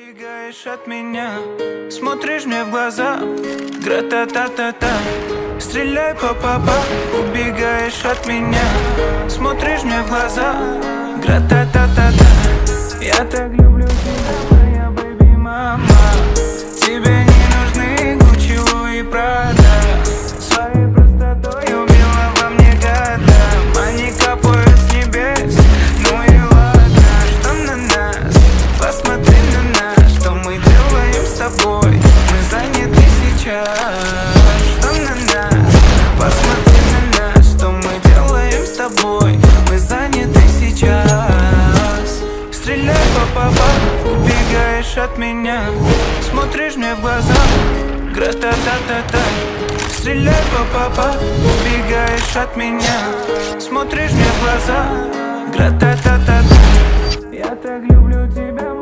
Убегаешь от меня, смотришь мне в глаза, гра-та-та-та-та. Стреляй па-па-па, убегаешь от меня, смотришь мне в глаза, гра-та-та-та-та. Я так люблю тебя, моя бэби-мама. Тебе не нужны Гуччи, Луи, Прада. Своей простотой убила во мне года. Они капают с небес, ну и ладно. Что на нас? Посмотри на нас. Что мы делаем с тобой? Мы заняты сейчас. Что на нас? Посмотри на нас. Что мы делаем с тобой? Мы заняты сейчас. Стреляй, па-па-па, убегаешь от меня, смотришь мне в глаза, гра-та-та-та-та. Стреляй, па-па-па, убегаешь от меня, смотришь мне в глаза, гра-та-та-та-та. Я так люблю тебя.